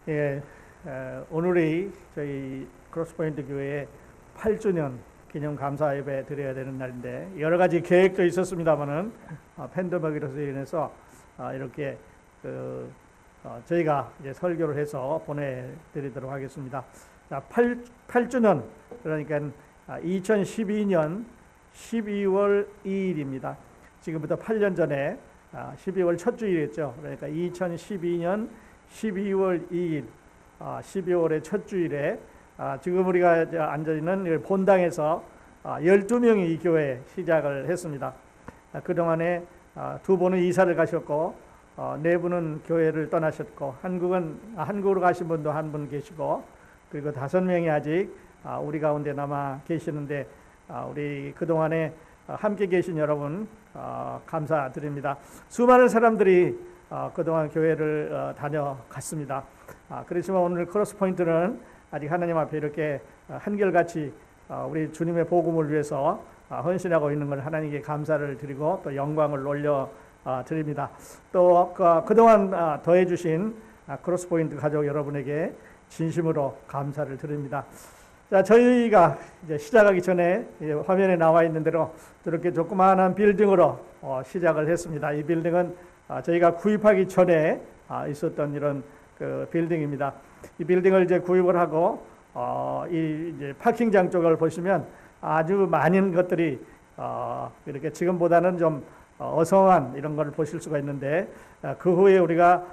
예, 오늘이 저희 크로스포인트 교회의 8주년 기념 감사 예배 드려야 되는 날인데 여러 가지 계획도 있었습니다만은 팬데믹으로 인해서 이렇게 저희가 이제 설교를 해서 보내드리도록 하겠습니다. 자, 8주년 그러니까 2012년 12월 2일입니다. 지금부터 8년 전에 12월 첫 주일이었죠. 그러니까 2012년 12월 2일 12월의 첫 주일에 지금 우리가 앉아있는 본당에서 12명이 이 교회 시작을 했습니다. 그동안에 두 분은 이사를 가셨고 네 분은 교회를 떠나셨고 한국으로 가신 분도 한 분 계시고 그리고 5명이 아직 우리 가운데 남아 계시는데 우리 그동안에 함께 계신 여러분 감사드립니다. 수많은 사람들이 그동안 교회를 다녀갔습니다. 그렇지만 오늘 크로스포인트는 아직 하나님 앞에 이렇게 한결같이 우리 주님의 복음을 위해서 헌신하고 있는 걸 하나님께 감사를 드리고 또 영광을 올려 드립니다. 또 그동안 더해 주신 크로스포인트 가족 여러분에게 진심으로 감사를 드립니다. 자, 저희가 이제 시작하기 전에 화면에 나와 있는 대로 저렇게 조그마한 빌딩으로 시작을 했습니다. 이 빌딩은 저희가 구입하기 전에 있었던 이런 그 빌딩입니다. 이 빌딩을 이제 구입을 하고 이 이제 파킹장 쪽을 보시면 아주 많은 것들이 이렇게 지금보다는 좀 어성한 이런 걸 보실 수가 있는데 그 후에 우리가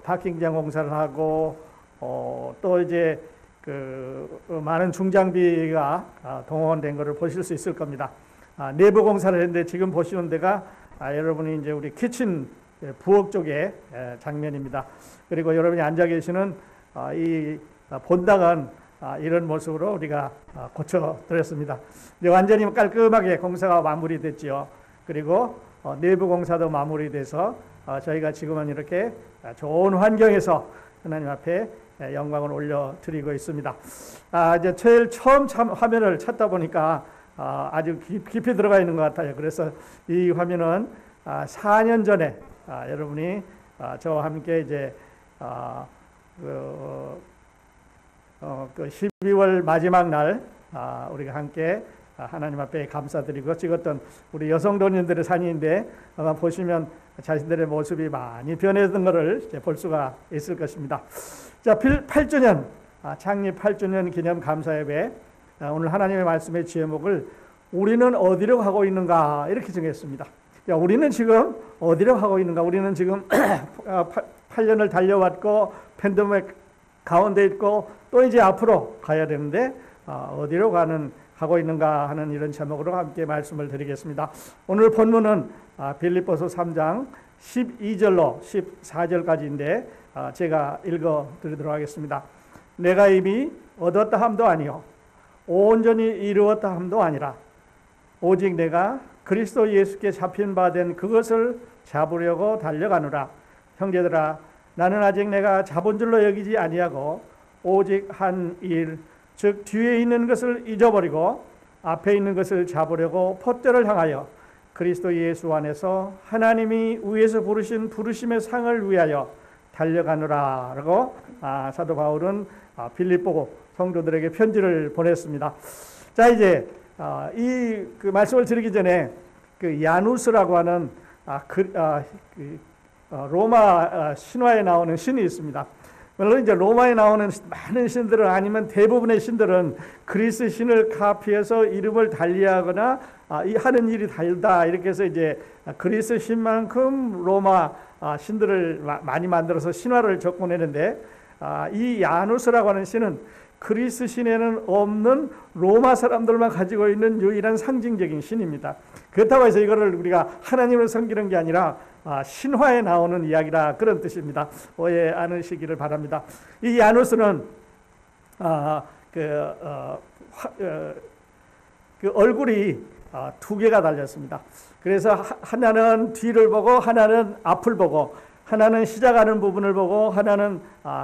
파킹장 공사를 하고 또 이제 그 많은 중장비가 동원된 것을 보실 수 있을 겁니다. 내부 공사를 했는데 지금 보시는 데가 여러분이 이제 우리 키친 부엌 쪽의 장면입니다. 그리고 여러분이 앉아 계시는 이 본당은 이런 모습으로 우리가 고쳐드렸습니다. 이제 완전히 깔끔하게 공사가 마무리됐지요. 그리고 내부 공사도 마무리돼서 저희가 지금은 이렇게 좋은 환경에서 하나님 앞에 영광을 올려드리고 있습니다. 이제 제일 처음 화면을 찾다 보니까 아주 깊이 들어가 있는 것 같아요. 그래서 이 화면은 4년 전에 여러분이 저와 함께 이제 그 12월 마지막 날 우리가 함께 하나님 앞에 감사드리고 찍었던 우리 여성도님들의 사진인데 아마 보시면 자신들의 모습이 많이 변했던 것을 볼 수가 있을 것입니다. 자, 8주년 창립 8주년 기념 감사예배 오늘 하나님의 말씀의 제목을 우리는 어디로 가고 있는가 이렇게 정했습니다. 야, 우리는 지금 어디로 가고 있는가? 우리는 지금 8년을 달려왔고 팬데믹 가운데 있고 또 이제 앞으로 가야 되는데 어디로 가고 있는가 하는 이런 제목으로 함께 말씀을 드리겠습니다. 오늘 본문은 빌립보서 3장 12절로 14절까지인데 제가 읽어 드리도록 하겠습니다. 내가 이미 얻었다 함도 아니요 온전히 이루었다 함도 아니라 오직 내가 그리스도 예수께 잡힌 바 된 그것을 잡으려고 달려가노라. 형제들아 나는 아직 내가 잡은 줄로 여기지 아니하고 오직 한 일 즉 뒤에 있는 것을 잊어버리고 앞에 있는 것을 잡으려고 폿대를 향하여 그리스도 예수 안에서 하나님이 위에서 부르신 부르심의 상을 위하여 달려가노라 라고 사도 바울은 빌립보 성도들에게 편지를 보냈습니다. 자, 이제 이 그 말씀을 드리기 전에 그 야누스라고 하는 로마 신화에 나오는 신이 있습니다. 물론 이제 로마에 나오는 많은 신들은 아니면 대부분의 신들은 그리스 신을 카피해서 이름을 달리하거나 이 하는 일이 다르다 이렇게 해서 이제 그리스 신만큼 로마 신들을 많이 만들어서 신화를 적어내는데 이 야누스라고 하는 신은 그리스 신에는 없는 로마 사람들만 가지고 있는 유일한 상징적인 신입니다. 그렇다고 해서 이거를 우리가 하나님을 섬기는 게 아니라 신화에 나오는 이야기라 그런 뜻입니다. 오해 않으시기를 바랍니다. 이 야누스는 그 얼굴이 두 개가 달렸습니다. 그래서 하나는 뒤를 보고 하나는 앞을 보고 하나는 시작하는 부분을 보고 하나는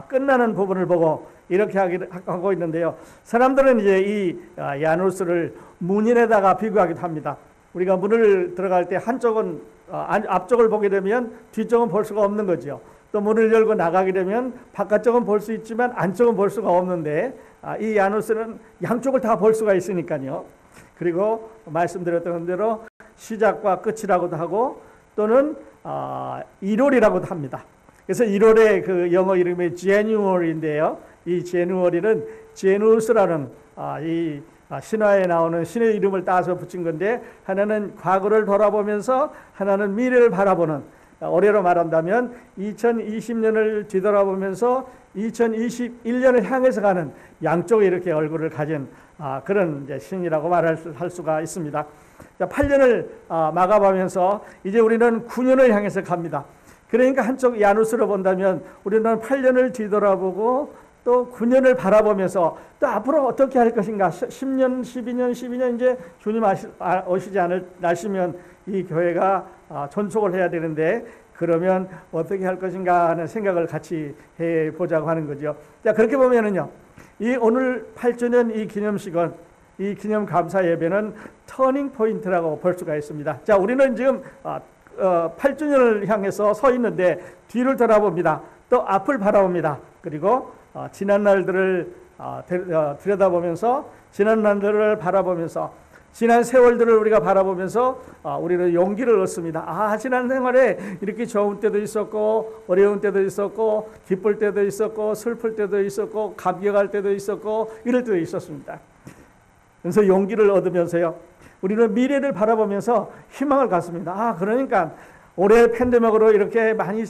끝나는 부분을 보고 이렇게 하고 있는데요. 사람들은 이제 이 야누스를 문인에다가 비교하기도 합니다. 우리가 문을 들어갈 때 한쪽은 앞쪽을 보게 되면 뒤쪽은 볼 수가 없는 거죠. 또 문을 열고 나가게 되면 바깥쪽은 볼 수 있지만 안쪽은 볼 수가 없는데 이 야누스는 양쪽을 다 볼 수가 있으니까요. 그리고 말씀드렸던 대로 시작과 끝이라고도 하고 또는 1월이라고도 합니다. 그래서 1월의 그 영어 이름이 January인데요. 이 January는 제누스라는 이 신화에 나오는 신의 이름을 따서 붙인 건데, 하나는 과거를 돌아보면서 하나는 미래를 바라보는, 올해로 말한다면 2020년을 뒤돌아보면서 2021년을 향해서 가는 양쪽에 이렇게 얼굴을 가진 그런 이제 신이라고 말할 수가 있습니다. 8년을 마감하면서 이제 우리는 9년을 향해서 갑니다. 그러니까 한쪽 야누스로 본다면 우리는 8년을 뒤돌아보고 또 9년을 바라보면서 또 앞으로 어떻게 할 것인가, 10년, 12년 이제 주님 오시지 않으시면 이 교회가 존속을 해야 되는데, 그러면 어떻게 할 것인가 하는 생각을 같이 해보자고 하는 거죠. 자, 그렇게 보면은요, 이 오늘 8주년 이 기념식은, 이 기념 감사 예배는 터닝 포인트라고 볼 수가 있습니다. 자, 우리는 지금 8주년을 향해서 서 있는데 뒤를 돌아봅니다. 또 앞을 바라봅니다. 그리고 지난 날들을 들여다보면서, 지난 날들을 바라보면서, 지난 세월들을 우리가 바라보면서 우리는 용기를 얻습니다. 지난 생활에 이렇게 좋은 때도 있었고 어려운 때도 있었고 기쁠 때도 있었고 슬플 때도 있었고 감격할 때도 있었고 이럴 때도 있었습니다. 그래서 용기를 얻으면서요, 우리는 미래를 바라보면서 희망을 갖습니다. 그러니까 올해 팬데믹으로 이렇게 많이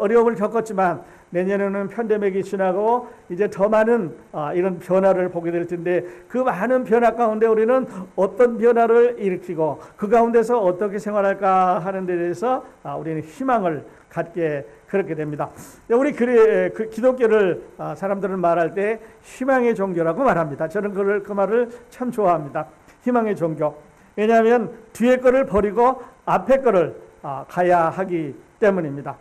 어려움을 겪었지만 내년에는 팬데믹이 지나고 이제 더 많은 이런 변화를 보게 될 텐데, 그 많은 변화 가운데 우리는 어떤 변화를 일으키고 그 가운데서 어떻게 생활할까 하는 데 대해서 우리는 희망을 갖게 그렇게 됩니다. 우리 기독교를 사람들은 말할 때 희망의 종교라고 말합니다. 저는 그 말을 참 좋아합니다. 희망의 종교. 왜냐하면 뒤에 거를 버리고 앞에 거를 가야 하기 때문입니다.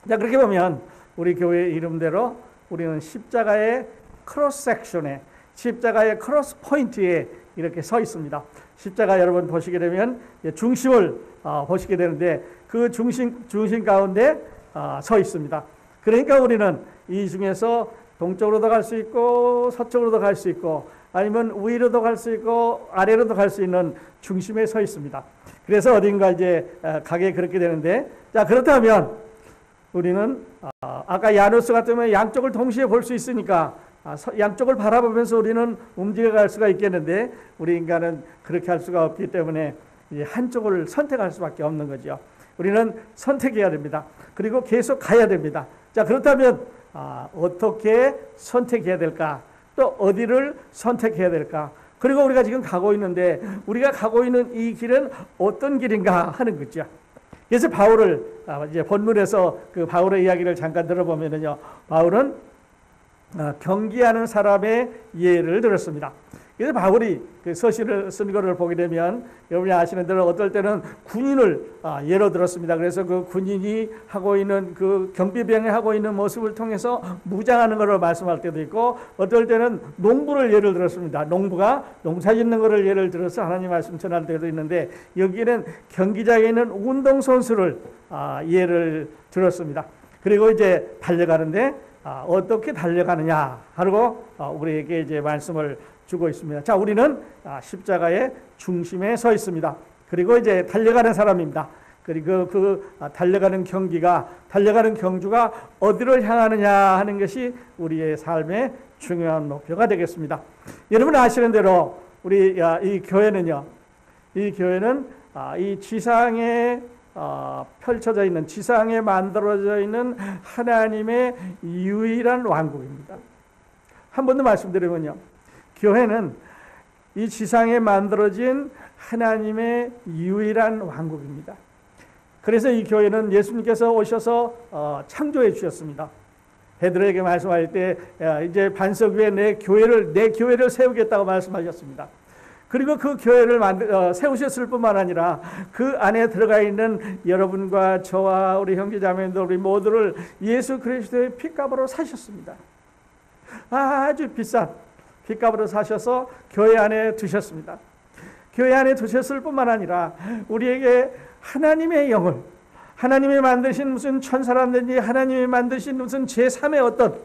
자, 그렇게 보면 우리 교회 이름대로 우리는 십자가의 크로스 섹션에, 십자가의 크로스 포인트에 이렇게 서 있습니다. 십자가 여러분 보시게 되면 중심을 보시게 되는데 그 중심 가운데 서 있습니다. 그러니까 우리는 이 중에서 동쪽으로도 갈 수 있고 서쪽으로도 갈 수 있고 아니면 위로도 갈 수 있고 아래로도 갈 수 있는 중심에 서 있습니다. 그래서 어딘가 이제 가게 그렇게 되는데, 자, 그렇다면 우리는 아까 야누스 같으면 양쪽을 동시에 볼 수 있으니까 양쪽을 바라보면서 우리는 움직여갈 수가 있겠는데, 우리 인간은 그렇게 할 수가 없기 때문에 한쪽을 선택할 수밖에 없는 거죠. 우리는 선택해야 됩니다. 그리고 계속 가야 됩니다. 자, 그렇다면 어떻게 선택해야 될까? 또 어디를 선택해야 될까? 그리고 우리가 지금 가고 있는데 우리가 가고 있는 이 길은 어떤 길인가 하는 거죠. 그래서 바울을 이제 본문에서 그 바울의 이야기를 잠깐 들어보면은요, 바울은 경기하는 사람의 예를 들었습니다. 그래서 바울이 그 서신을 쓴 것을 보게 되면 여러분이 아시는 대로 어떨 때는 군인을 예로 들었습니다. 그래서 그 군인이 하고 있는 그 경비병이 하고 있는 모습을 통해서 무장하는 것을 말씀할 때도 있고, 어떨 때는 농부를 예를 들었습니다. 농부가 농사 짓는 것을 예를 들어서 하나님 말씀 전할 때도 있는데, 여기는 경기장에 있는 운동선수를 예를 들었습니다. 그리고 이제 달려가는데 어떻게 달려가느냐 하고 우리에게 이제 말씀을 주고 있습니다. 자, 우리는 십자가의 중심에 서 있습니다. 그리고 이제 달려가는 사람입니다. 그리고 그 달려가는 달려가는 경주가 어디를 향하느냐 하는 것이 우리의 삶의 중요한 목표가 되겠습니다. 여러분 아시는 대로 우리 이 교회는요, 이 교회는 이 지상에 펼쳐져 있는, 지상에 만들어져 있는 하나님의 유일한 왕국입니다. 한 번 더 말씀드리면요, 교회는 이 지상에 만들어진 하나님의 유일한 왕국입니다. 그래서 이 교회는 예수님께서 오셔서 창조해 주셨습니다. 베드로에게 말씀할 때 이제 반석 위에 내 교회를 세우겠다고 말씀하셨습니다. 그리고 그 교회를 세우셨을 뿐만 아니라 그 안에 들어가 있는 여러분과 저와 우리 형제자매들 우리 모두를 예수 그리스도의 핏값으로 사셨습니다. 아주 비싼 핏값으로 사셔서 교회 안에 두셨습니다. 교회 안에 두셨을 뿐만 아니라 우리에게 하나님의 영을, 하나님이 만드신 무슨 천사라든지 하나님이 만드신 무슨 제3의 어떤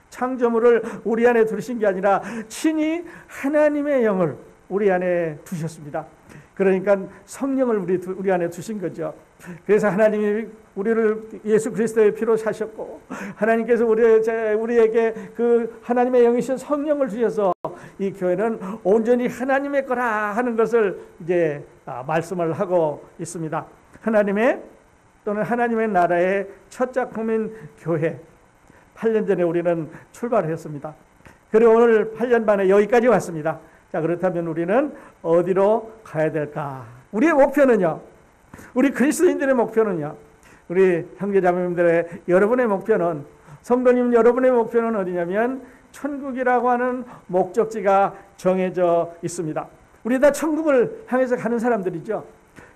창조물을 우리 안에 두신 게 아니라 친히 하나님의 영을 우리 안에 두셨습니다. 그러니까 성령을 우리 안에 두신 거죠. 그래서 하나님이 우리를 예수 그리스도의 피로 사셨고, 하나님께서 우리에게 그 하나님의 영이신 성령을 주셔서 이 교회는 온전히 하나님의 거라 하는 것을 이제 말씀을 하고 있습니다. 하나님의 또는 하나님의 나라의 첫 작품인 교회. 8년 전에 우리는 출발했습니다. 그리고 오늘 8년 만에 여기까지 왔습니다. 자, 그렇다면 우리는 어디로 가야 될까? 우리의 목표는요, 우리 그리스도인들의 목표는요, 우리 형제자매님들의 여러분의 목표는, 성도님 여러분의 목표는 어디냐면 천국이라고 하는 목적지가 정해져 있습니다. 우리 다 천국을 향해서 가는 사람들이죠.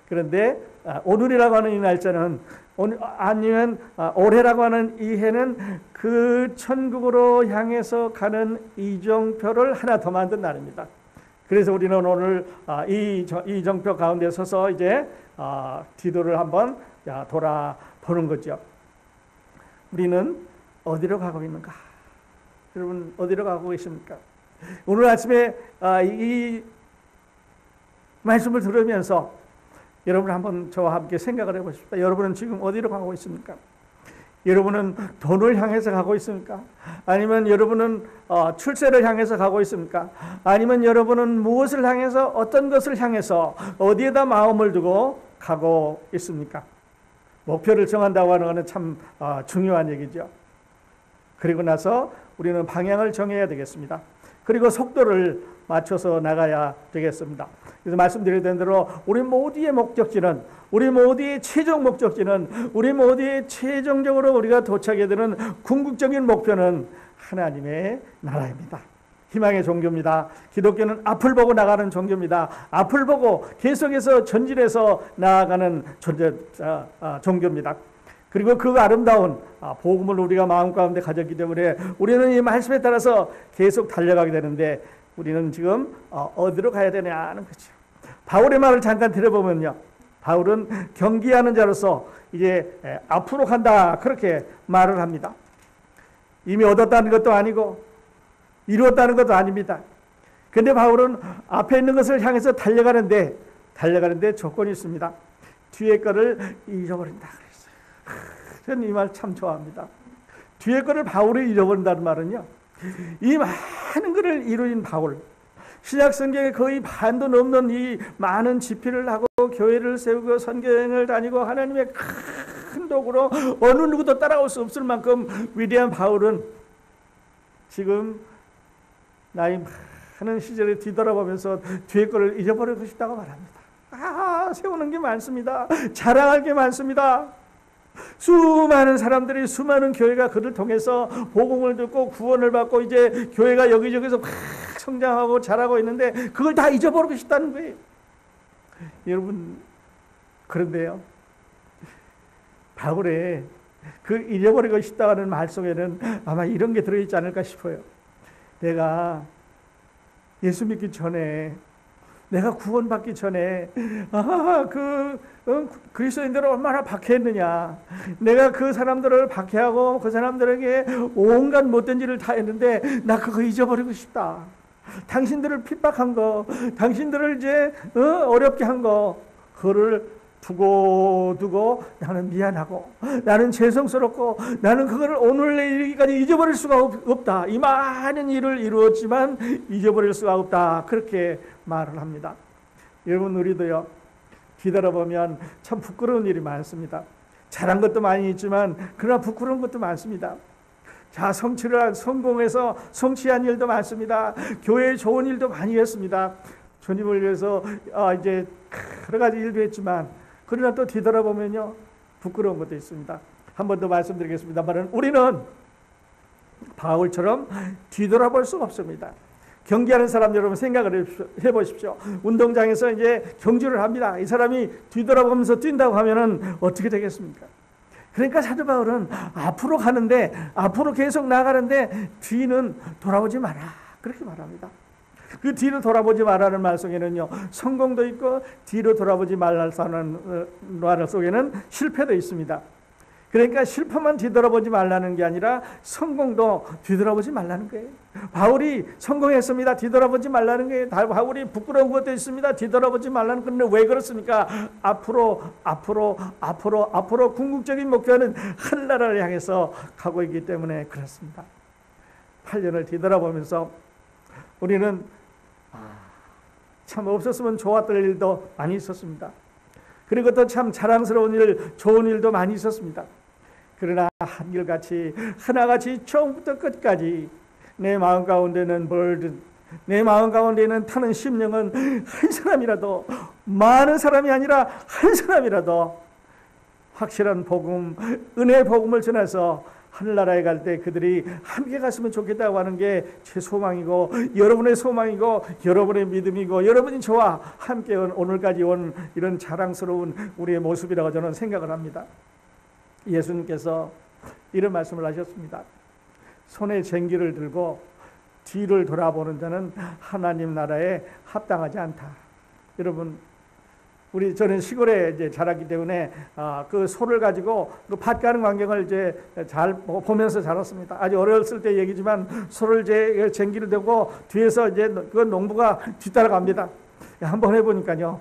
그런데 오늘이라고 하는 이 날짜는, 아니면 올해라고 하는 이 해는 그 천국으로 향해서 가는 이정표를 하나 더 만든 날입니다. 그래서 우리는 오늘 이 이정표 가운데 서서 이제 디도를 한번 돌아보는 거죠. 우리는 어디로 가고 있는가? 여러분 어디로 가고 계십니까? 오늘 아침에 이 말씀을 들으면서 여러분 한번 저와 함께 생각을 해보십시오. 여러분은 지금 어디로 가고 있습니까? 여러분은 돈을 향해서 가고 있습니까? 아니면 여러분은 출세를 향해서 가고 있습니까? 아니면 여러분은 무엇을 향해서, 어떤 것을 향해서 어디에다 마음을 두고 가고 있습니까? 목표를 정한다고 하는 것은 참 중요한 얘기죠. 그리고 나서 우리는 방향을 정해야 되겠습니다. 그리고 속도를 맞춰서 나가야 되겠습니다. 그래서 말씀드린 대로 우리 모두의 목적지는, 우리 모두의 최종 목적지는, 우리 모두의 최종적으로 우리가 도착해야 되는 궁극적인 목표는 하나님의 나라입니다. 희망의 종교입니다. 기독교는 앞을 보고 나가는 종교입니다. 앞을 보고 계속해서 전진해서 나아가는 종교입니다. 그리고 그 아름다운 복음을 우리가 마음 가운데 가졌기 때문에 우리는 이 말씀에 따라서 계속 달려가게 되는데, 우리는 지금 어디로 가야 되냐는 거죠. 바울의 말을 잠깐 들어보면요, 바울은 경기하는 자로서 이제 앞으로 간다 그렇게 말을 합니다. 이미 얻었다는 것도 아니고 이루었다는 것도 아닙니다. 그런데 바울은 앞에 있는 것을 향해서 달려가는데 조건이 있습니다. 뒤에 거를 잊어버린다 그랬어요. 저는 이 말 참 좋아합니다. 뒤에 거를 바울이 잊어버린다는 말은요, 이 많은 것을 이루인 바울, 신약 성경에 거의 반도 넘는 이 많은 집회를 하고 교회를 세우고 선교여행을 다니고 하나님의 큰 도구로 어느 누구도 따라올 수 없을 만큼 위대한 바울은 지금 나이 많은 시절에 뒤돌아보면서 뒤에 거를 잊어버리고 싶다고 말합니다. 세우는 게 많습니다. 자랑할 게 많습니다. 수많은 사람들이, 수많은 교회가 그를 통해서 복음을 듣고 구원을 받고 이제 교회가 여기저기서 막 성장하고 자라고 있는데 그걸 다 잊어버리고 싶다는 거예요. 여러분, 그런데요, 바울의 그 잊어버리고 싶다는 말 속에는 아마 이런 게 들어있지 않을까 싶어요. 내가 예수 믿기 전에, 내가 구원받기 전에 그리스도인들을 얼마나 박해했느냐. 내가 그 사람들을 박해하고 그 사람들에게 온갖 못된 일을 다 했는데 나 그거 잊어버리고 싶다. 당신들을 핍박한 거, 당신들을 이제 어렵게 한 거, 그거를 두고 나는 미안하고 나는 죄송스럽고 나는 그거를 오늘에 이르기까지 잊어버릴 수가 없다. 이 많은 일을 이루었지만 잊어버릴 수가 없다. 그렇게 말을 합니다. 여러분, 우리도요, 뒤돌아보면 참 부끄러운 일이 많습니다. 잘한 것도 많이 있지만 그러나 부끄러운 것도 많습니다. 자, 성공해서 성취한 일도 많습니다. 교회에 좋은 일도 많이 했습니다. 주님을 위해서 이제 여러 가지 일도 했지만, 그러나 또 뒤돌아보면요, 부끄러운 것도 있습니다. 한 번 더 말씀드리겠습니다만, 우리는 바울처럼 뒤돌아볼 수가 없습니다. 경기하는 사람 여러분 생각을 해보십시오. 운동장에서 이제 경주를 합니다. 이 사람이 뒤돌아보면서 뛴다고 하면은 어떻게 되겠습니까? 그러니까 사도 바울은 앞으로 가는데, 앞으로 계속 나가는데 뒤는 돌아오지 마라 그렇게 말합니다. 그 뒤로 돌아보지 말라는 말 속에는요, 성공도 있고 뒤로 돌아보지 말라는 말 속에는 실패도 있습니다. 그러니까 실패만 뒤돌아보지 말라는 게 아니라 성공도 뒤돌아보지 말라는 거예요. 바울이 성공했습니다. 뒤돌아보지 말라는 거예요. 바울이 부끄러운 것도 있습니다. 뒤돌아보지 말라는 건데 왜 그렇습니까? 앞으로 궁극적인 목표는 하늘나라를 향해서 가고 있기 때문에 그렇습니다. 8년을 뒤돌아보면서 우리는 참 없었으면 좋았던 일도 많이 있었습니다. 그리고 또 참 자랑스러운 일, 좋은 일도 많이 있었습니다. 그러나 한결같이 하나같이 처음부터 끝까지 내 마음 가운데는 burden, 내 마음 가운데는 타는 심령은 한 사람이라도, 많은 사람이 아니라 한 사람이라도 확실한 복음, 은혜의 복음을 전해서 하늘나라에 갈 때 그들이 함께 갔으면 좋겠다고 하는 게 제 소망이고 여러분의 소망이고 여러분의 믿음이고 여러분이 저와 함께 오늘까지 온 이런 자랑스러운 우리의 모습이라고 저는 생각을 합니다. 예수님께서 이런 말씀을 하셨습니다. 손에 쟁기를 들고 뒤를 돌아보는 자는 하나님 나라에 합당하지 않다. 여러분, 저는 시골에 이제 자랐기 때문에 그 소를 가지고 그 밭 가는 광경을 이제 잘 보면서 자랐습니다. 아주 어렸을 때 얘기지만 소를 쟁기를 대고 뒤에서 이제 그 농부가 뒤따라갑니다. 한번 해보니까요,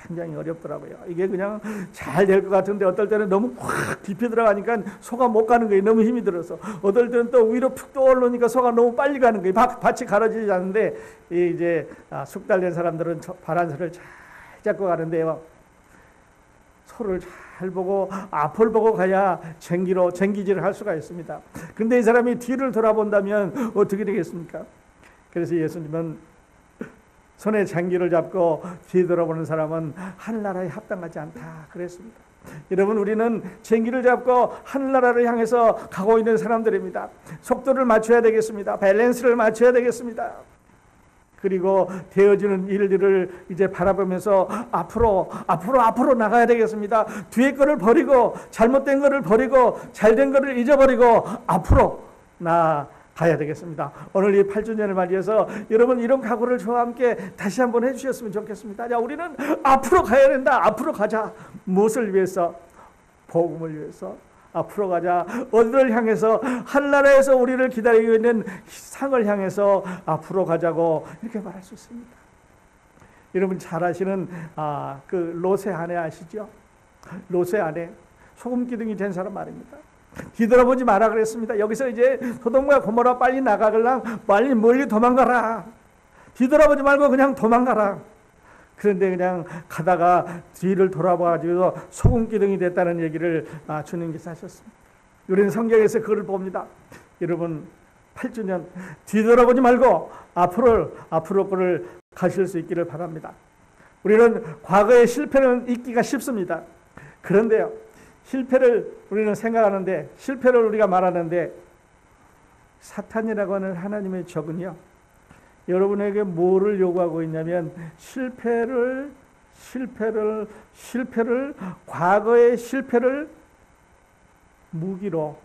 굉장히 어렵더라고요. 이게 그냥 잘 될 것 같은데 어떨 때는 너무 확 깊이 들어가니까 소가 못 가는 거예요. 너무 힘이 들어서. 어떨 때는 또 위로 푹 떠오르니까 소가 너무 빨리 가는 거예요. 밭이 가라지지 않는데 이제 숙달된 사람들은 바란서를 잘 잡고 가는데요, 소를 잘 보고 앞을 보고 가야 쟁기질을 할 수가 있습니다. 그런데 이 사람이 뒤를 돌아본다면 어떻게 되겠습니까? 그래서 예수님은 손에 쟁기를 잡고 뒤돌아보는 사람은 하늘나라에 합당하지 않다 그랬습니다. 여러분, 우리는 쟁기를 잡고 하늘나라를 향해서 가고 있는 사람들입니다. 속도를 맞춰야 되겠습니다. 밸런스를 맞춰야 되겠습니다. 그리고 되어지는 일들을 이제 바라보면서 앞으로 나가야 되겠습니다. 뒤에 거를 버리고 잘못된 거를 버리고 잘된 거를 잊어버리고 앞으로 나가야 되겠습니다. 오늘 이 8주년을 맞이해서 여러분 이런 각오를 저와 함께 다시 한번 해주셨으면 좋겠습니다. 자, 우리는 앞으로 가야 된다. 앞으로 가자. 무엇을 위해서? 복음을 위해서. 앞으로 가자. 어디를 향해서? 하늘나라에서 우리를 기다리고 있는 상을 향해서 앞으로 가자고 이렇게 말할 수 있습니다. 여러분 잘 아시는 그 롯의 아내 아시죠? 롯의 아내, 소금 기둥이 된 사람 말입니다. 뒤돌아보지 마라 그랬습니다. 여기서 이제 소돔과 고모라 빨리 나가려면 빨리 멀리 도망가라. 뒤돌아보지 말고 그냥 도망가라. 그런데 그냥 가다가 뒤를 돌아봐가지고 소금기둥이 됐다는 얘기를 주님께서 하셨습니다. 우리는 성경에서 그걸 봅니다. 여러분 8주년 뒤돌아보지 말고 앞으로 거를 가실 수 있기를 바랍니다. 우리는 과거의 실패는 잊기가 쉽습니다. 그런데요, 실패를 우리는 생각하는데, 실패를 우리가 말하는데, 사탄이라고 하는 하나님의 적은요, 여러분에게 뭐를 요구하고 있냐면 실패를 과거의 실패를 무기로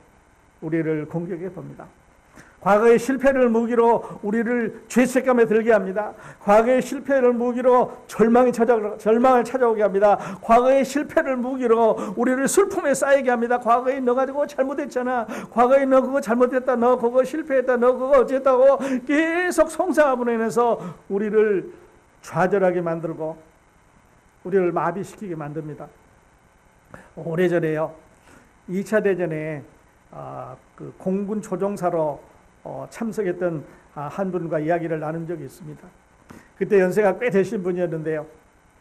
우리를 공격해 봅니다. 과거의 실패를 무기로 우리를 죄책감에 들게 합니다. 과거의 실패를 무기로 절망을 찾아오게 합니다. 과거의 실패를 무기로 우리를 슬픔에 쌓이게 합니다. 과거에 너 가지고 잘못했잖아. 과거에 너 그거 잘못했다. 너 그거 실패했다. 너 그거 어쨌다고 계속 송사함으로 인해서 우리를 좌절하게 만들고 우리를 마비시키게 만듭니다. 오래전에요, 2차 대전에 그 공군 조종사로 참석했던 한 분과 이야기를 나눈 적이 있습니다. 그때 연세가 꽤 되신 분이었는데요,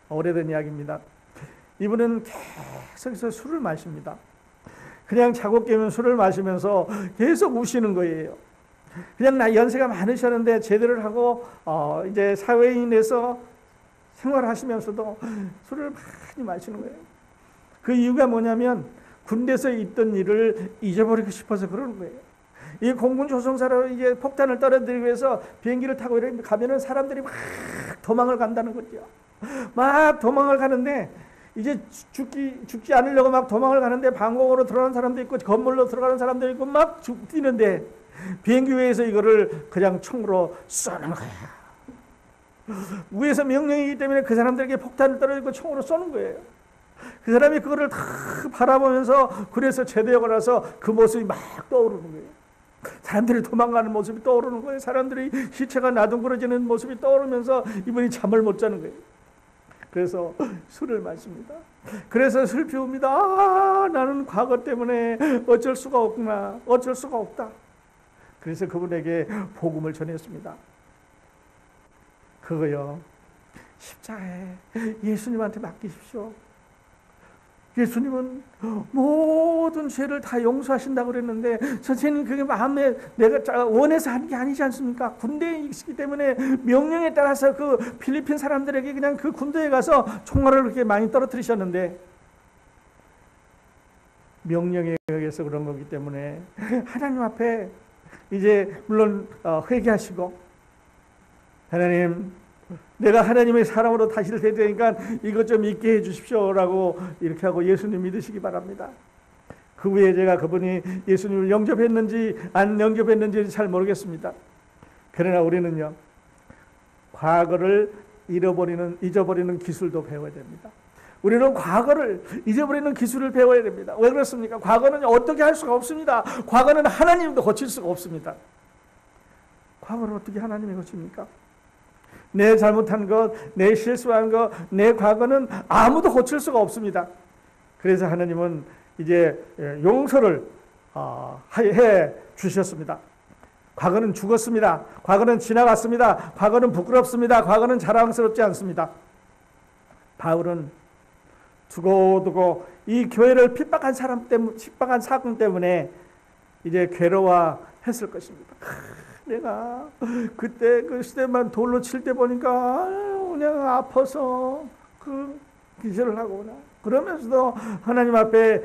오래된 이야기입니다. 이분은 계속해서 술을 마십니다. 그냥 자고 깨면 술을 마시면서 계속 우시는 거예요. 그냥 연세가 많으셨는데 제대를 하고 이제 사회인에서 생활하시면서도 술을 많이 마시는 거예요. 그 이유가 뭐냐면 군대에서 있던 일을 잊어버리고 싶어서 그러는 거예요. 이 공군 조종사로 이제 폭탄을 떨어뜨리기 위해서 비행기를 타고 이렇게 가면은 사람들이 막 도망을 간다는 거죠. 막 도망을 가는데 이제 죽지 않으려고 막 도망을 가는데 방공으로 들어가는 사람도 있고 건물로 들어가는 사람도 있고 막 뛰는데 비행기 위에서 이거를 그냥 총으로 쏘는 거야. 위에서 명령이기 때문에 그 사람들에게 폭탄을 떨어지고 총으로 쏘는 거예요. 그 사람이 그거를 다 바라보면서 그래서 제대하고 나서 그 모습이 막 떠오르는 거예요. 사람들이 도망가는 모습이 떠오르는 거예요. 사람들이 시체가 나둥그러지는 모습이 떠오르면서 이분이 잠을 못 자는 거예요. 그래서 술을 마십니다. 그래서 슬피웁니다. 아, 나는 과거 때문에 어쩔 수가 없구나. 어쩔 수가 없다. 그래서 그분에게 복음을 전했습니다. 그거요, 십자가에 예수님한테 맡기십시오. 예수님은 모든 죄를 다 용서하신다고 그랬는데, 선생님 그게 마음에 내가 원해서 하는 게 아니지 않습니까? 군대에 있기 때문에 명령에 따라서 그 필리핀 사람들에게 그냥 그 군대에 가서 총알을 그렇게 많이 떨어뜨리셨는데, 명령에 의해서 그런 거기 때문에 하나님 앞에 이제 물론 회개하시고, 하나님, 내가 하나님의 사람으로 다시 될 테니까 이것 좀 잊게 해주십시오라고 이렇게 하고 예수님 믿으시기 바랍니다. 그 후에 제가 그분이 예수님을 영접했는지 안 영접했는지 잘 모르겠습니다. 그러나 우리는요, 과거를 잊어버리는 기술도 배워야 됩니다. 우리는 과거를 잊어버리는 기술을 배워야 됩니다. 왜 그렇습니까? 과거는 어떻게 할 수가 없습니다. 과거는 하나님도 고칠 수가 없습니다. 과거를 어떻게 하나님이 고칩니까? 내 잘못한 것, 내 실수한 것, 내 과거는 아무도 고칠 수가 없습니다. 그래서 하나님은 이제 용서를 해 주셨습니다. 과거는 죽었습니다. 과거는 지나갔습니다. 과거는 부끄럽습니다. 과거는 자랑스럽지 않습니다. 바울은 두고두고 이 교회를 핍박한 사건 때문에 이제 괴로워했을 것입니다. 내가 그때 그 시대만 돌로 칠 때 보니까 그냥 아파서 그 기절을 하거나, 그러면서도 하나님 앞에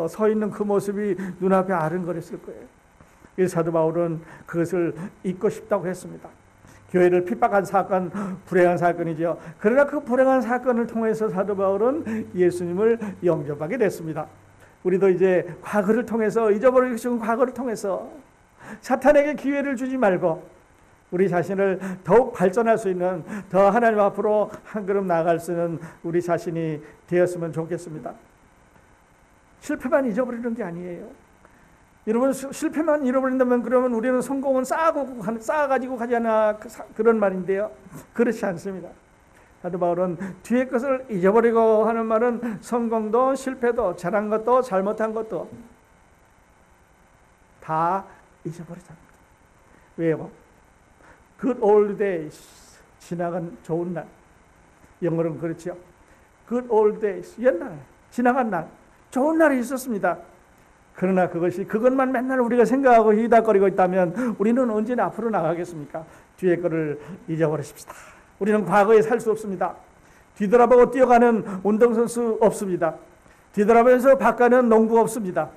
서 있는 그 모습이 눈앞에 아른거렸을 거예요. 이 사도 바울은 그것을 잊고 싶다고 했습니다. 교회를 핍박한 사건, 불행한 사건이죠. 그러나 그 불행한 사건을 통해서 사도 바울은 예수님을 영접하게 됐습니다. 우리도 이제 과거를 통해서, 잊어버리고 싶은 과거를 통해서 사탄에게 기회를 주지 말고 우리 자신을 더욱 발전할 수 있는, 더 하나님 앞으로 한 걸음 나아갈 수 있는 우리 자신이 되었으면 좋겠습니다. 실패만 잊어버리는 게 아니에요. 여러분, 실패만 잃어버린다면 그러면 우리는 성공은 쌓아가지고 가잖아, 그런 말인데요. 그렇지 않습니다. 사도 바울은 뒤의 것을 잊어버리고 하는 말은 성공도 실패도 잘한 것도 잘못한 것도 다 잊어버리자는 거예요. 왜요? Good old days, 지나간 좋은 날. 영어로는 그렇죠. Good old days, 옛날, 지나간 날, 좋은 날이 있었습니다. 그러나 그것만 맨날 우리가 생각하고 희닥거리고 있다면 우리는 언제나 앞으로 나가겠습니까? 뒤의 거를 잊어버리십시다. 우리는 과거에 살 수 없습니다. 뒤돌아보고 뛰어가는 운동선수 없습니다. 뒤돌아보면서 바꿔는 농부 없습니다.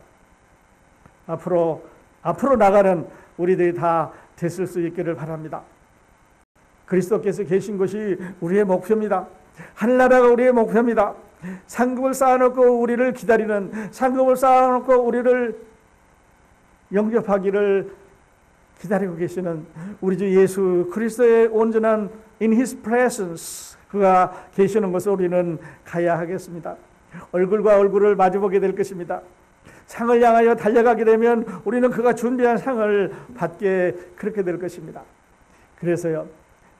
앞으로 나가는 우리들이 다 됐을 수 있기를 바랍니다. 그리스도께서 계신 것이 우리의 목표입니다. 하늘나라가 우리의 목표입니다. 상급을 쌓아놓고 우리를 기다리는, 상급을 쌓아놓고 우리를 영접하기를 기다리고 계시는 우리 주 예수 그리스도의 온전한 in His presence, 그가 계시는 것을 우리는 가야 하겠습니다. 얼굴과 얼굴을 마주보게 될 것입니다. 상을 향하여 달려가게 되면 우리는 그가 준비한 상을 받게 그렇게 될 것입니다. 그래서요,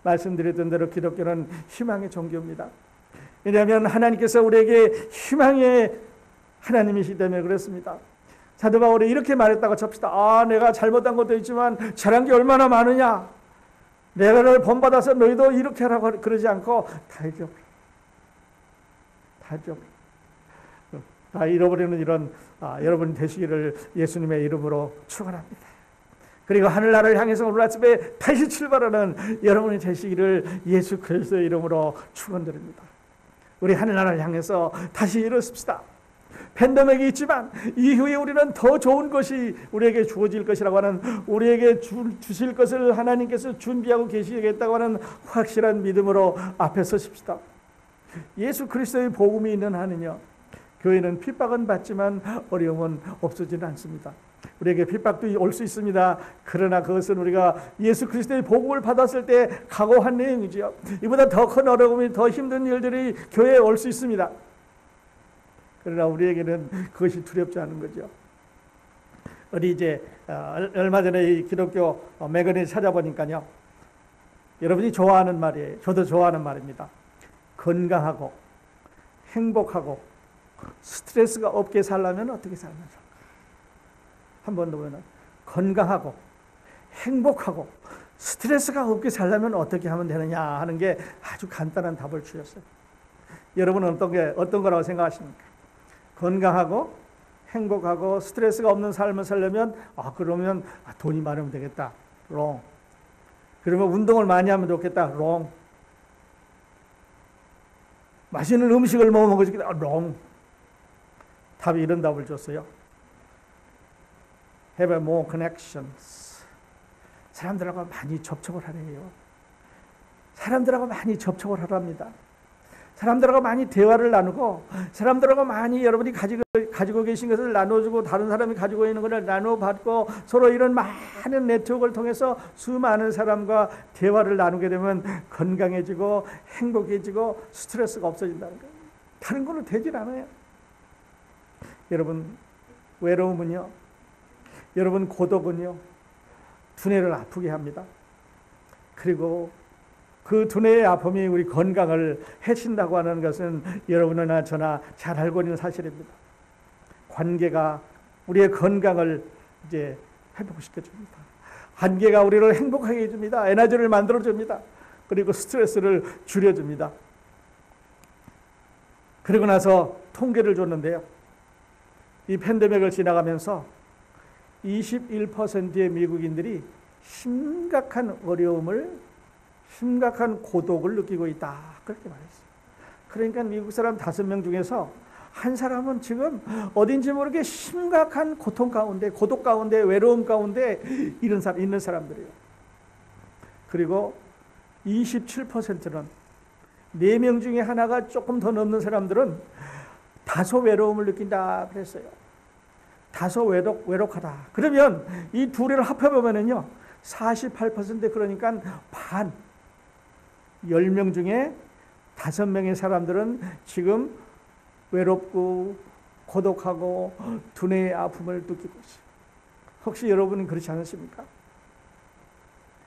말씀드렸던 대로 기독교는 희망의 종교입니다. 왜냐하면 하나님께서 우리에게 희망의 하나님이시기 때문에 그렇습니다. 사도 바울이 이렇게 말했다고 칩시다. 내가 잘못한 것도 있지만 잘한 게 얼마나 많으냐. 내가 널 본받아서 너희도 이렇게 하라고 그러지 않고 다 잃어버리는 이런 여러분 되시기를 예수님의 이름으로 축원합니다. 그리고 하늘나라를 향해서 오늘 아침에 다시 출발하는 여러분이 되시기를 예수 그리스도의 이름으로 축원드립니다. 우리 하늘나라를 향해서 다시 일어섭시다. 팬데믹이 있지만 이후에 우리는 더 좋은 것이 우리에게 주어질 것이라고 하는, 우리에게 주실 것을 하나님께서 준비하고 계시겠다고 하는 확실한 믿음으로 앞에 서십시다. 예수 그리스도의 복음이 있는 한은요, 교회는 핍박은 받지만 어려움은 없어지는 않습니다. 우리에게 핍박도 올 수 있습니다. 그러나 그것은 우리가 예수 그리스도의 복음을 받았을 때 각오한 내용이지요. 이보다 더 큰 어려움이, 더 힘든 일들이 교회에 올 수 있습니다. 그러나 우리에게는 그것이 두렵지 않은 거죠. 어디 이제 얼마 전에 이 기독교 매거진을 찾아보니까요, 여러분이 좋아하는 말이에요. 저도 좋아하는 말입니다. 건강하고 행복하고 스트레스가 없게 살려면 어떻게 살면 좋을까? 한 번 더 보면 건강하고 행복하고 스트레스가 없게 살려면 어떻게 하면 되느냐 하는 게 아주 간단한 답을 주셨어요. 여러분은 어떤 거라고 생각하십니까? 건강하고 행복하고 스트레스가 없는 삶을 살려면 그러면 돈이 많으면 되겠다. wrong. 그러면 운동을 많이 하면 좋겠다. wrong. 맛있는 음식을 먹으면 좋겠다. wrong. 답이 이런 답을 줬어요. Have more connections. 사람들하고 많이 접촉을 하래요. 사람들하고 많이 접촉을 하랍니다. 사람들하고 많이 대화를 나누고, 사람들하고 많이 여러분이 가지고 계신 것을 나눠주고, 다른 사람이 가지고 있는 것을 나눠받고, 서로 이런 많은 네트워크를 통해서 수많은 사람과 대화를 나누게 되면 건강해지고 행복해지고 스트레스가 없어진다는 거예요. 다른 걸로 되질 않아요. 여러분, 외로움은요, 여러분 고독은요, 두뇌를 아프게 합니다. 그리고 그 두뇌의 아픔이 우리 건강을 해친다고 하는 것은 여러분이나 저나 잘 알고 있는 사실입니다. 관계가 우리의 건강을 이제 회복시켜 줍니다. 관계가 우리를 행복하게 해줍니다. 에너지를 만들어 줍니다. 그리고 스트레스를 줄여 줍니다. 그리고 나서 통계를 줬는데요, 이 팬데믹을 지나가면서 21%의 미국인들이 심각한 어려움을, 심각한 고독을 느끼고 있다. 그렇게 말했어요. 그러니까 미국 사람 5명 중에서 한 사람은 지금 어딘지 모르게 심각한 고통 가운데, 고독 가운데, 외로움 가운데 있는 사람들이에요. 그리고 27%는 4명 중에 하나가 조금 더 넘는 사람들은 다소 외로움을 느낀다 그랬어요. 다소 외롭하다. 그러면 이 둘을 합해보면은요, 48%, 그러니까 반, 10명 중에 5명의 사람들은 지금 외롭고 고독하고 두뇌의 아픔을 느끼고 있어요. 혹시 여러분은 그렇지 않으십니까?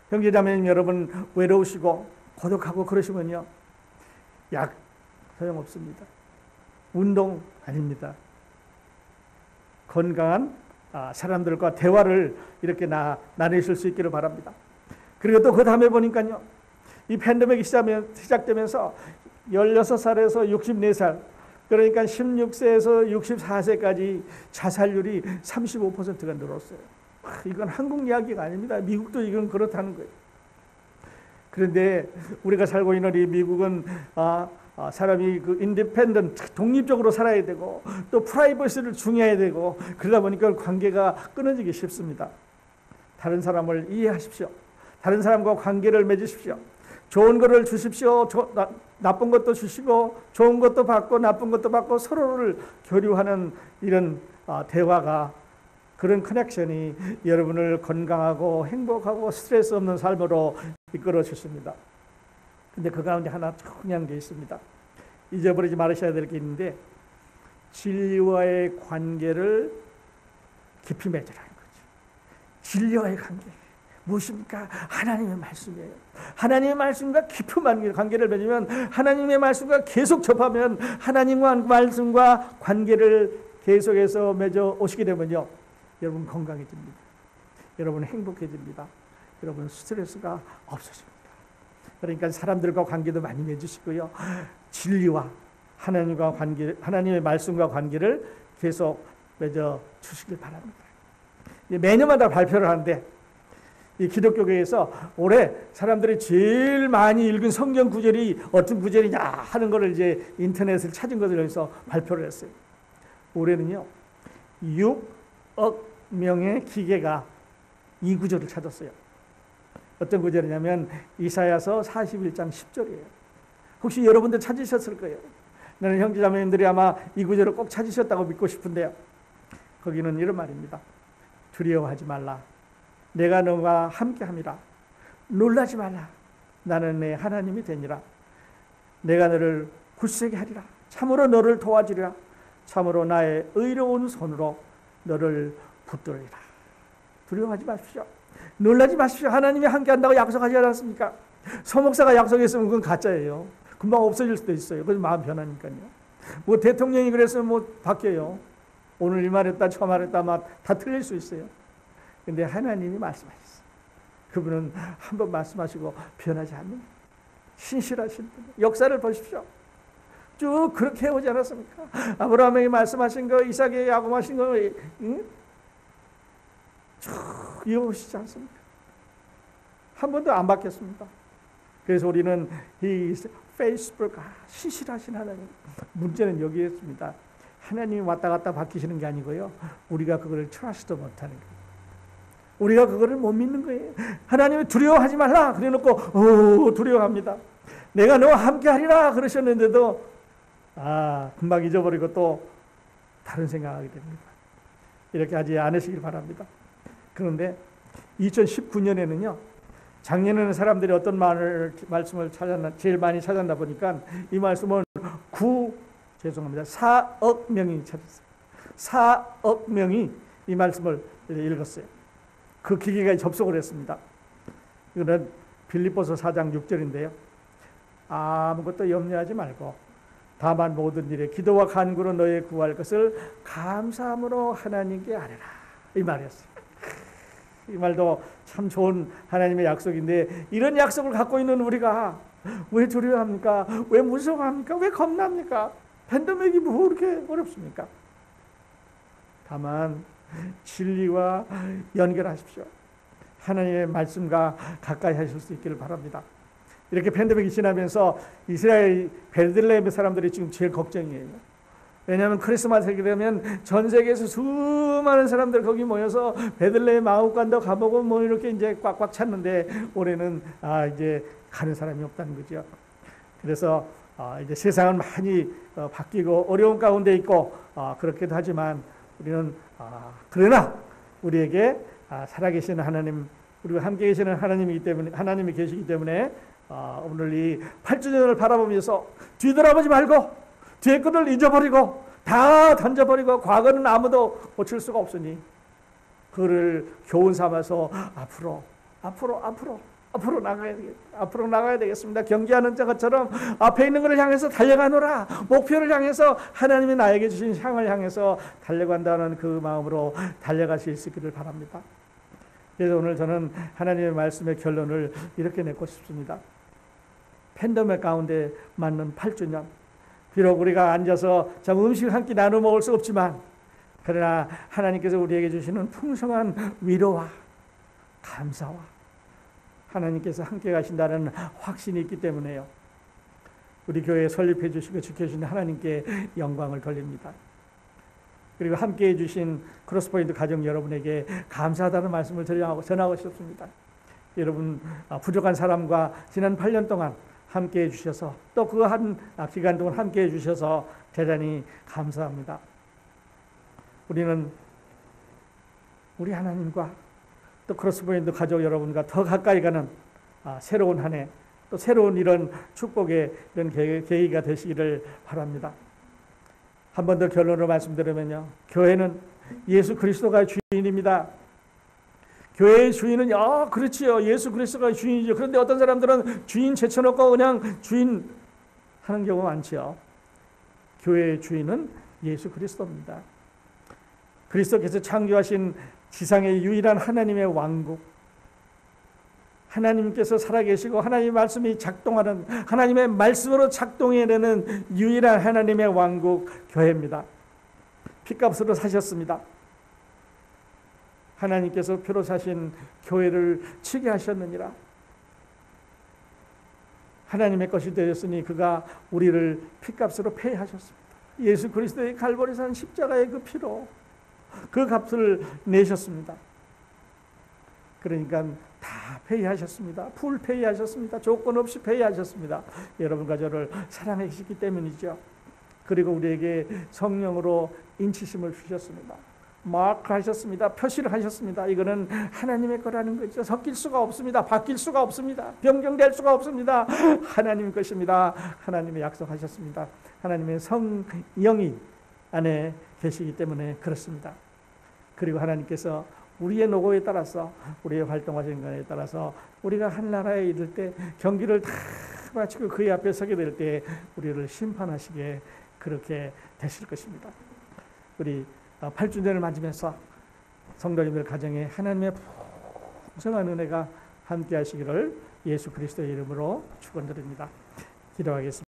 형제자매님, 여러분 외로우시고 고독하고 그러시면요, 약 소용없습니다. 운동 아닙니다. 건강한 사람들과 대화를 이렇게 나누실 수 있기를 바랍니다. 그리고 또 그 다음에 보니까요, 이 팬데믹이 시작되면서 16살에서 64살, 그러니까 16세에서 64세까지 자살률이 35%가 늘었어요. 이건 한국 이야기가 아닙니다. 미국도 이건 그렇다는 거예요. 그런데 우리가 살고 있는 이 미국은 사람이 그 인디펜던트, 독립적으로 살아야 되고, 또 프라이버시를 중요해야 되고, 그러다 보니까 관계가 끊어지기 쉽습니다. 다른 사람을 이해하십시오. 다른 사람과 관계를 맺으십시오. 좋은 것을 주십시오. 나쁜 것도 주시고, 좋은 것도 받고, 나쁜 것도 받고, 서로를 교류하는 이런 대화가, 그런 커넥션이 여러분을 건강하고 행복하고 스트레스 없는 삶으로 이끌어 주십니다. 근데 그 가운데 하나 중요한 게 있습니다. 잊어버리지 말으셔야 될 게 있는데, 진리와의 관계를 깊이 맺으라는 거죠. 진리와의 관계. 무엇입니까? 하나님의 말씀이에요. 하나님의 말씀과 깊은 관계를 맺으면, 하나님의 말씀과 계속 접하면, 하나님과 말씀과 관계를 계속해서 맺어 오시게 되면요, 여러분 건강해집니다. 여러분 행복해집니다. 여러분 스트레스가 없어집니다. 그러니까 사람들과 관계도 많이 맺으시고요, 진리와 하나님과 관계, 하나님의 말씀과 관계를 계속 맺어 주시길 바랍니다. 매년마다 발표를 하는데, 이 기독교계에서 올해 사람들이 제일 많이 읽은 성경 구절이 어떤 구절이냐 하는 것을 이제 인터넷을 찾은 것을 여기서 발표를 했어요. 올해는요, 6억 명의 기계가 이 구절을 찾았어요. 어떤 구절이냐면 이사야서 41장 10절이에요. 혹시 여러분들 찾으셨을 거예요. 나는 형제자매님들이 아마 이 구절을 꼭 찾으셨다고 믿고 싶은데요. 거기는 이런 말입니다. 두려워하지 말라. 내가 너와 함께함이라. 놀라지 말라. 나는 내 하나님이 되니라. 내가 너를 굳세게 하리라. 참으로 너를 도와주리라. 참으로 나의 의로운 손으로 너를 붙들리라. 두려워하지 마십시오. 놀라지 마십시오. 하나님이 함께한다고 약속하지 않았습니까? 서목사가 약속했으면 그건 가짜예요. 금방 없어질 수도 있어요. 그래서 마음 변하니까요. 뭐 대통령이 그랬으면 뭐 바뀌어요. 오늘 이 말했다 저 말했다 막 다 틀릴 수 있어요. 근데 하나님이 말씀하셨어요. 그분은 한번 말씀하시고 변하지 않는 신실하신 분. 역사를 보십시오. 쭉 그렇게 해오지 않았습니까? 아브라함에게 말씀하신 거, 이삭에게 약속하신 거 쭉 이어오시지 않습니까? 한 번도 안 바뀌었습니다. 그래서 우리는 He is faithful, 신실하신 하나님. 문제는 여기에 있습니다. 하나님이 왔다 갔다 바뀌시는 게 아니고요. 우리가 그거를 trust도 못하는 거예요. 우리가 그거를 못 믿는 거예요. 하나님이 두려워하지 말라 그래놓고 두려워합니다. 내가 너와 함께하리라 그러셨는데도 금방 잊어버리고 또 다른 생각하게 됩니다. 이렇게 하지 않으시길 바랍니다. 그런데 2019년에는요. 작년에는 사람들이 어떤 말씀을 제일 많이 찾았나 보니까 이 말씀은 4억 명이 찾았어요. 4억 명이 이 말씀을 읽었어요. 그 기계가 접속을 했습니다. 이거는 빌립보서 4장 6절인데요. 아무것도 염려하지 말고 다만 모든 일에 기도와 간구로 너의 구할 것을 감사함으로 하나님께 아뢰라. 이 말이었어요. 이 말도 참 좋은 하나님의 약속인데 이런 약속을 갖고 있는 우리가 왜 두려워합니까? 왜 무서워합니까? 왜 겁납니까? 팬데믹이 뭐 그렇게 어렵습니까? 다만 진리와 연결하십시오. 하나님의 말씀과 가까이 하실 수 있기를 바랍니다. 이렇게 팬데믹이 지나면서 이스라엘 베들레헴의 사람들이 지금 제일 걱정이에요. 왜냐하면 크리스마스에 되면 전 세계에서 수많은 사람들 거기 모여서 베들레헴 마구간도 가보고 뭐 이렇게 이제 꽉꽉 찼는데 올해는 이제 가는 사람이 없다는 거죠. 그래서 이제 세상은 많이 바뀌고 어려운 가운데 있고 그렇기도 하지만 우리는 그러나 우리에게 살아계시는 하나님, 우리와 함께 계시는 하나님이기 때문에 하나님이 계시기 때문에 오늘 이 8주년을 바라보면서 뒤돌아보지 말고 뒤에 것을 잊어버리고 다 던져버리고 과거는 아무도 고칠 수가 없으니 그를 교훈 삼아서 앞으로 나가야 되겠습니다. 경기하는 것처럼 앞에 있는 것을 향해서 달려가노라. 목표를 향해서 하나님이 나에게 주신 향을 향해서 달려간다는 그 마음으로 달려가실 수 있기를 바랍니다. 그래서 오늘 저는 하나님의 말씀의 결론을 이렇게 내고 싶습니다. 팬데믹 가운데 맞는 8주년. 비록 우리가 앉아서 음식을 한 끼 나눠 먹을 수 없지만 그러나 하나님께서 우리에게 주시는 풍성한 위로와 감사와 하나님께서 함께 가신다는 확신이 있기 때문에요. 우리 교회 설립해 주시고 지켜주신 하나님께 영광을 돌립니다. 그리고 함께해 주신 크로스포인트 가정 여러분에게 감사하다는 말씀을 전하고 싶습니다. 여러분 부족한 사람과 지난 8년 동안 함께해 주셔서 또 그 한 기간 동안 함께해 주셔서 대단히 감사합니다. 우리는 우리 하나님과 또 크로스포인트 가족 여러분과 더 가까이 가는 새로운 한 해, 또 새로운 이런 축복의 이런 계기가 되시기를 바랍니다. 한 번 더 결론으로 말씀드리면요, 교회는 예수 그리스도가 주인입니다. 교회의 주인은 그렇지요. 예수 그리스도가 주인이죠. 그런데 어떤 사람들은 주인 제쳐놓고 그냥 주인 하는 경우가 많죠. 교회의 주인은 예수 그리스도입니다. 그리스도께서 창조하신 지상의 유일한 하나님의 왕국, 하나님께서 살아계시고 하나님의 말씀이 작동하는, 하나님의 말씀으로 작동해내는 유일한 하나님의 왕국 교회입니다. 핏값으로 사셨습니다. 하나님께서 표로 사신 교회를 치게 하셨느니라. 하나님의 것이 되었으니 그가 우리를 핏값으로 패하셨습니다. 예수 그리스도의 갈보리산 십자가의 그 피로 그 값을 내셨습니다. 그러니까 다 페이하셨습니다. 풀 페이하셨습니다. 조건 없이 페이하셨습니다. 여러분과 저를 사랑해 주시기 때문이죠. 그리고 우리에게 성령으로 인치심을 주셨습니다. 마크하셨습니다. 표시를 하셨습니다. 이거는 하나님의 거라는 거죠. 섞일 수가 없습니다. 바뀔 수가 없습니다. 변경될 수가 없습니다. 하나님 것입니다. 하나님이 약속하셨습니다. 하나님의 성령이 안에 계시기 때문에 그렇습니다. 그리고 하나님께서 우리의 노고에 따라서, 우리의 활동하시는 것에 따라서 우리가 한 나라에 이를 때 경기를 다 마치고 그의 앞에 서게 될 때 우리를 심판하시게 그렇게 되실 것입니다. 우리 8주년을 맞으면서 성도님들 가정에 하나님의 풍성한 은혜가 함께 하시기를 예수 그리스도의 이름으로 축원드립니다. 기도하겠습니다.